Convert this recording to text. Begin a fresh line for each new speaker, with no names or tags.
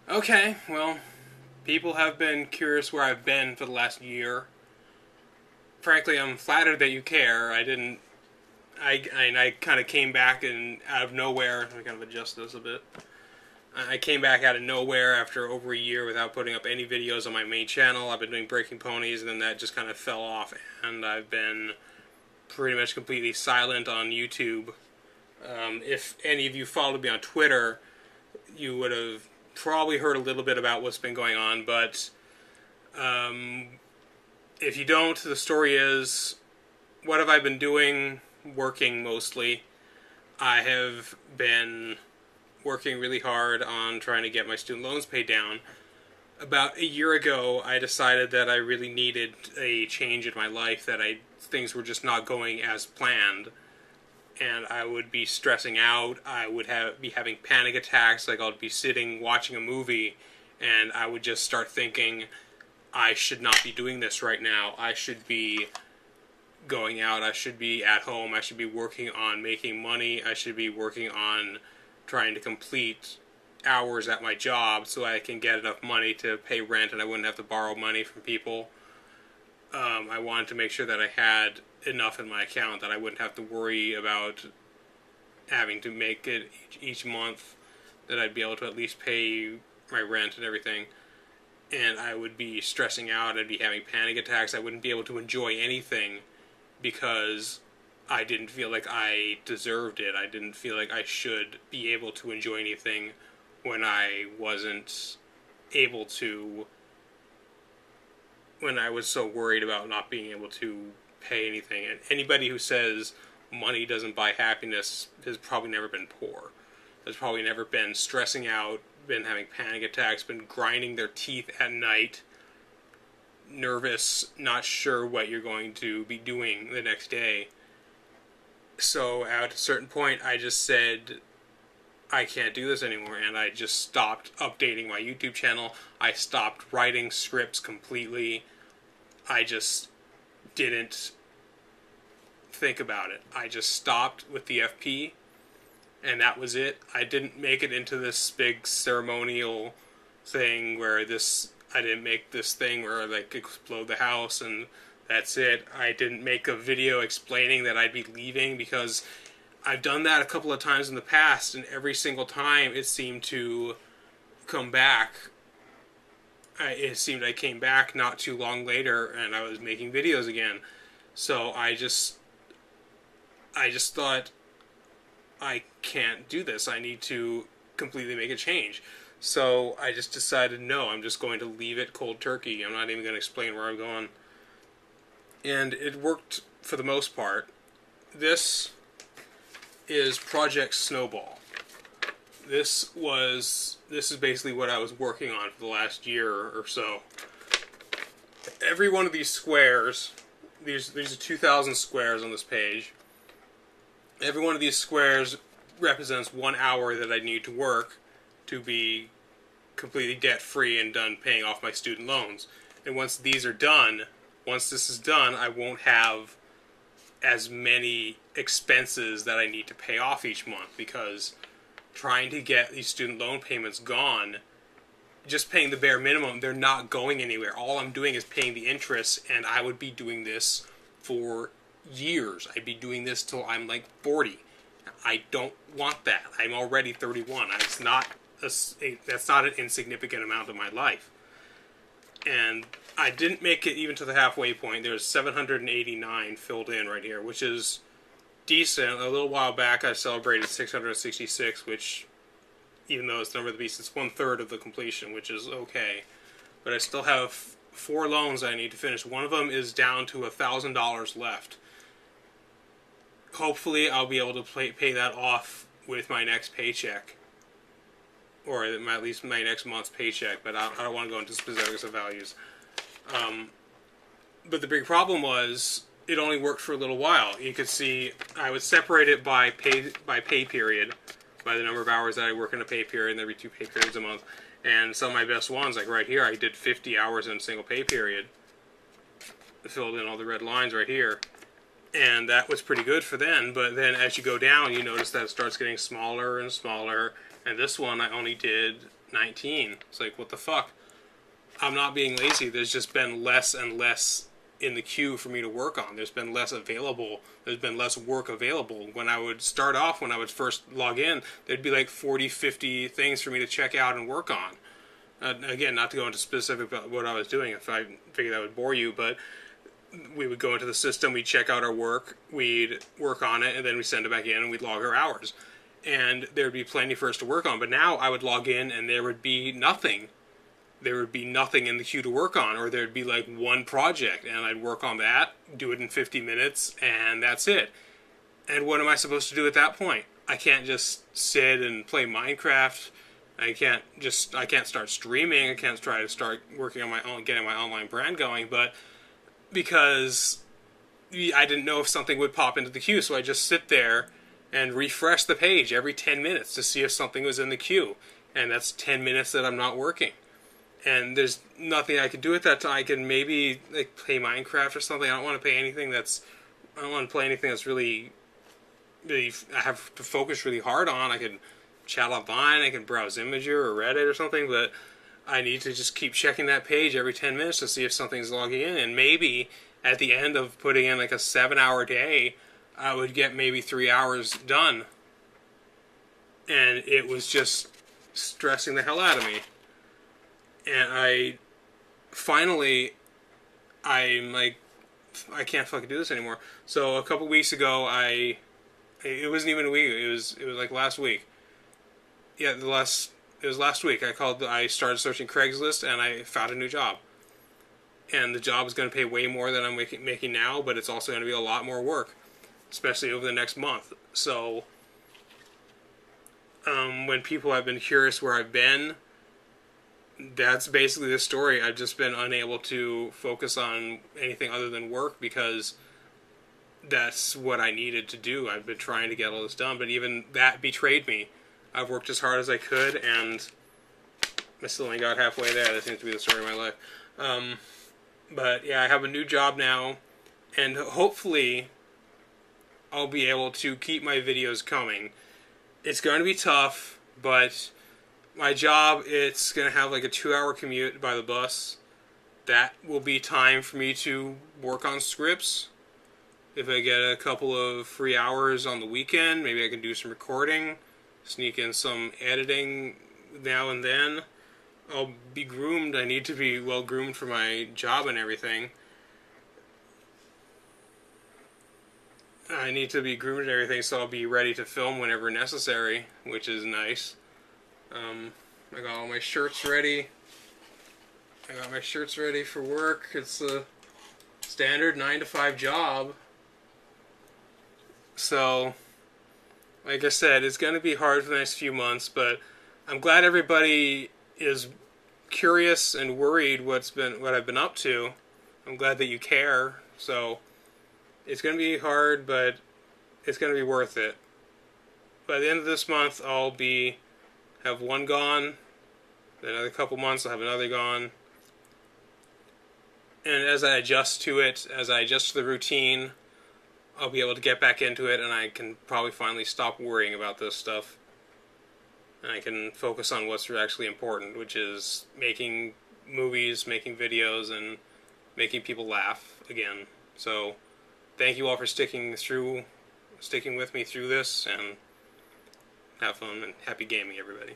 Okay, well, people have been curious where I've been for the last year. Frankly, I'm flattered that you care. I didn't. I kind of came back and out of nowhere. Let me kind of adjust this a bit. I came back out of nowhere after over a year without putting up any videos on my main channel. I've been doing Breaking Ponies, and then that just kind of fell off, and I've been pretty much completely silent on YouTube. If any of you followed me on Twitter, you would have probably heard a little bit about what's been going on, but if you don't, the story is, what have I been doing? Working mostly. I have been working really hard on trying to get my student loans paid down. About a year ago, I decided that I really needed a change in my life, that things were just not going as planned. And I would be stressing out, I would be having panic attacks, like I'd be sitting watching a movie, and I would just start thinking, I should not be doing this right now. I should be going out, I should be at home, I should be working on making money, I should be working on trying to complete hours at my job so I can get enough money to pay rent and I wouldn't have to borrow money from people. I wanted to make sure that I had enough in my account that I wouldn't have to worry about having to make it each month, that I'd be able to at least pay my rent and everything. And I would be stressing out, I'd be having panic attacks, I wouldn't be able to enjoy anything because I didn't feel like I deserved it. I didn't feel like I should be able to enjoy anything when I wasn't able to, when I was so worried about not being able to pay anything. And anybody who says money doesn't buy happiness has probably never been poor. Has probably never been stressing out, been having panic attacks, been grinding their teeth at night, nervous, not sure what you're going to be doing the next day. So at a certain point, I just said, I can't do this anymore, and I just stopped updating my YouTube channel. I stopped writing scripts completely. I just didn't think about it. I just stopped with the FP, and that was it. I didn't make it into this big ceremonial thing where I didn't make this thing where I like explode the house and that's it. I didn't make a video explaining that I'd be leaving, because I've done that a couple of times in the past, and every single time it seemed to come back. It seemed I came back not too long later, and I was making videos again. So I just thought, I can't do this. I need to completely make a change. So I just decided, no, I'm just going to leave it cold turkey. I'm not even going to explain where I'm going. And it worked for the most part. This is Project Snowball. This is basically what I was working on for the last year or so. Every one of these squares, these are 2,000 squares on this page. Every one of these squares represents 1 hour that I need to work to be completely debt-free and done paying off my student loans. And once these are done, once this is done, I won't have as many expenses that I need to pay off each month, because trying to get these student loan payments gone, just paying the bare minimum, they're not going anywhere. All I'm doing is paying the interest, and I would be doing this for years. I'd be doing this till I'm like 40. I don't want that. I'm already 31. That's not an insignificant amount of my life. And I didn't make it even to the halfway point. There's 789 filled in right here, which is decent. A little while back I celebrated 666, which, even though it's number of the beast, it's 1/3 of the completion, which is okay. But I still have 4 loans I need to finish. One of them is down to $1,000 left. Hopefully I'll be able to pay that off with my next paycheck, or at least my next month's paycheck, but I don't want to go into specifics of values. But the big problem was, it only worked for a little while. You could see I would separate it by pay period, by the number of hours that I work in a pay period, and every 2 pay periods a month. And some of my best ones, like right here, I did 50 hours in a single pay period. Filled in all the red lines right here. And that was pretty good for then, but then as you go down, you notice that it starts getting smaller and smaller, and this one I only did 19. It's like, what the fuck? I'm not being lazy. There's just been less and less in the queue for me to work on. There's been less available. There's been less work available. When I would start off, when I would first log in, there'd be like 40, 50 things for me to check out and work on. Again, not to go into specific about what I was doing, if I figured that would bore you, but we would go into the system, we'd check out our work, we'd work on it, and then we'd send it back in and we'd log our hours. And there would be plenty for us to work on. But now I would log in and there would be nothing. There would be nothing in the queue to work on, or there'd be like one project, and I'd work on that, do it in 50 minutes, and that's it. And what am I supposed to do at that point? I can't just sit and play Minecraft. I can't start streaming. I can't try to start working on my own, getting my online brand going, but because I didn't know if something would pop into the queue, so I just sit there and refresh the page every 10 minutes to see if something was in the queue. And that's 10 minutes that I'm not working. And there's nothing I can do at that time. I can maybe like play Minecraft or something. I don't want to play anything that's really I have to focus really hard on. I can chat online, I can browse Imager or Reddit or something, but I need to just keep checking that page every 10 minutes to see if something's logging in. And maybe at the end of putting in like a 7-hour day, I would get maybe 3 hours done. And it was just stressing the hell out of me. And I'm like, I can't fucking do this anymore. So a couple weeks ago, it wasn't even a week, it was like last week. Yeah, it was last week. I started searching Craigslist and I found a new job. And the job is going to pay way more than I'm making now, but it's also going to be a lot more work, especially over the next month. So, when people have been curious where I've been, that's basically the story. I've just been unable to focus on anything other than work because that's what I needed to do. I've been trying to get all this done, but even that betrayed me. I've worked as hard as I could, and I still only got halfway there. That seems to be the story of my life. But yeah, I have a new job now, and hopefully I'll be able to keep my videos coming. It's going to be tough, but my job, it's going to have like a 2-hour commute by the bus. That will be time for me to work on scripts. If I get a couple of free hours on the weekend, maybe I can do some recording, sneak in some editing now and then. I'll be groomed. I need to be well groomed for my job and everything. I need to be groomed and everything, so I'll be ready to film whenever necessary, which is nice. I got all my shirts ready. I got my shirts ready for work. It's a standard 9-to-5 job. So, like I said, it's going to be hard for the next few months, but I'm glad everybody is curious and worried what I've been up to. I'm glad that you care. So, it's going to be hard, but it's going to be worth it. By the end of this month, I'll have one gone. Then another couple months, I'll have another gone. And as I adjust to it, as I adjust to the routine, I'll be able to get back into it, and I can probably finally stop worrying about this stuff. And I can focus on what's actually important, which is making movies, making videos, and making people laugh again. So, thank you all for sticking with me through this, and have fun and happy gaming, everybody.